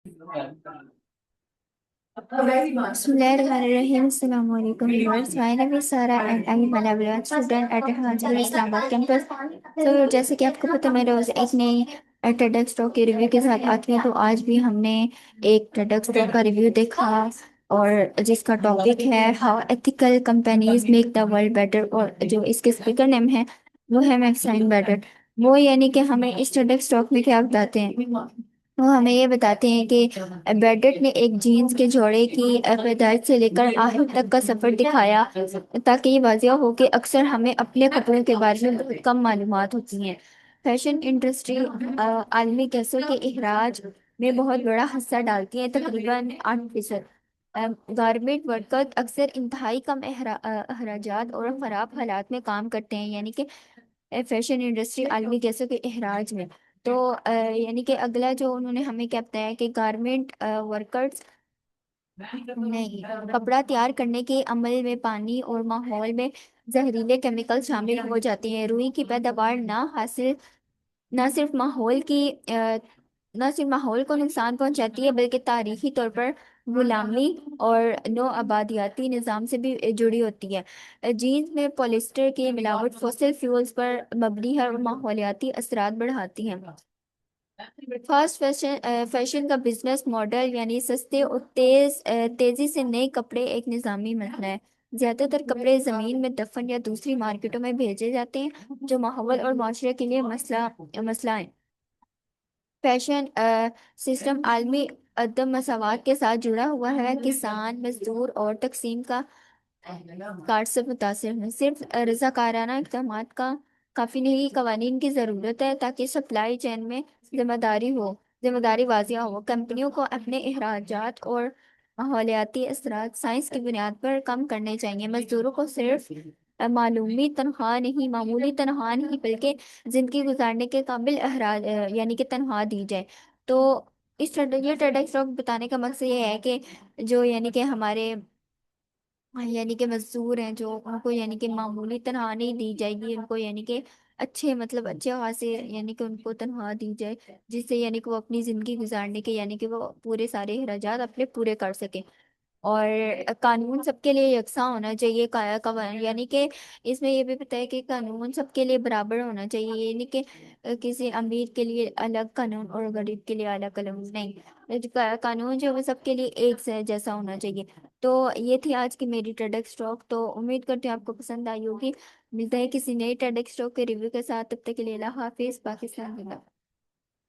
Bismillahirrahmanirrahim. Assalamu alaikum viewers. My name is Sara and I am an Avalon student at Hanzal Islamabad campus. So जैसे कि आपको पता मैं रोज एक नई TEDx टॉक के रिव्यू के साथ आती हूँ, तो आज भी हमने एक TEDx टॉक का रिव्यू देखा और जिसका टॉपिक है how ethical companies make the world better, और जो इसके स्पीकर नेम है वो है मैक्साइन बेटर। वो यानी कि हमें इस TEDx टॉक में क्या बताते हैं, वो हमें ये बताते हैं कि बेडेट ने एक जीन्स के जोड़े की पैदाइश से लेकर आखिर तक का सफर दिखाया, ताकि ये वाज़िया हो कि अक्सर हमें अपने कपड़ों के बारे में बहुत कम मालूमात होती हैं। फैशन इंडस्ट्री आलमी गैसों के अखराज में बहुत बड़ा हिस्सा डालती है, तकरीबन 8%। गारमेंट वर्कर अक्सर इंतहाई कम अखराजात और ख़राब हालात में काम करते हैं, यानी कि फैशन इंडस्ट्री आलमी गैसों के अखराज में। तो यानी कि अगला जो उन्होंने हमें क्या बताया कि गारमेंट वर्कर्स नहीं, कपड़ा तैयार करने के अमल में पानी और माहौल में जहरीले केमिकल शामिल हो जाते हैं। रुई की पैदावार न सिर्फ माहौल की न सिर्फ माहौल को नुकसान पहुंचाती है, बल्कि तारीखी तौर पर गुलामी और नो आबादियाती निज़ाम से भी जुड़ी होती है। जीन्स में पॉलिस्टर की मिलावट फॉसिल फ्यूल्स पर मबनी है और माहौलियाती असरात बढ़ाती है। फास्ट फैशन का बिजनेस मॉडल यानी सस्ते और तेजी से नए कपड़े एक निज़ामी मसला है। ज्यादातर कपड़े जमीन में दफन या दूसरी मार्केटों में भेजे जाते हैं, जो माहौल और माशरे के लिए मसला मसला है। फैशन सिस्टम आलमी अदम मसावात के साथ जुड़ा हुआ है। किसान, मजदूर और तकसीम का कार्ड से मुतासिर हैं। सिर्फ रजाकाराना इक़दाम का काफ़ी नहीं, कवानीन की ज़रूरत है ताकि सप्लाई चेन में जिम्मेदारी वाजिया हो। कंपनियों को अपने अखराजात और माहौलियाती असरात साइंस की बुनियाद पर कम करने चाहिए। मजदूरों को सिर्फ मामूली तनख्वाह नहीं, बल्कि जिंदगी गुजारने के काबिल यानी कि तनख्वाह दी जाए। तो ये TEDx टॉक बताने का मकसद ये है कि जो यानी कि हमारे यानी कि मजदूर हैं, जो उनको यानी कि मामूली तनख्वाह नहीं दी जाएगी, उनको यानी कि अच्छे मतलब अच्छे खासे यानी कि उनको तनख्वाह दी जाए, जिससे यानी कि वो अपनी ज़िंदगी गुजारने के यानी कि वो पूरे सारे अखराजात अपने पूरे कर सकें। और कानून सबके लिए यकसा होना चाहिए। यानी कि इसमें ये भी पता है कि कानून सबके लिए बराबर होना चाहिए, ये नहीं कि किसी अमीर के लिए अलग कानून और गरीब के लिए अलग कानून नहीं। कानून जो है वो सबके लिए एक से जैसा होना चाहिए। तो ये थी आज की मेरी TEDx टॉक, तो उम्मीद करती हूँ आपको पसंद आई होगी। मिलते हैं किसी नई TEDx टॉक के रिव्यू के साथ, तब तक के लिए अल्लाह हाफिज़। पाकिस्तान जिंदाबाद।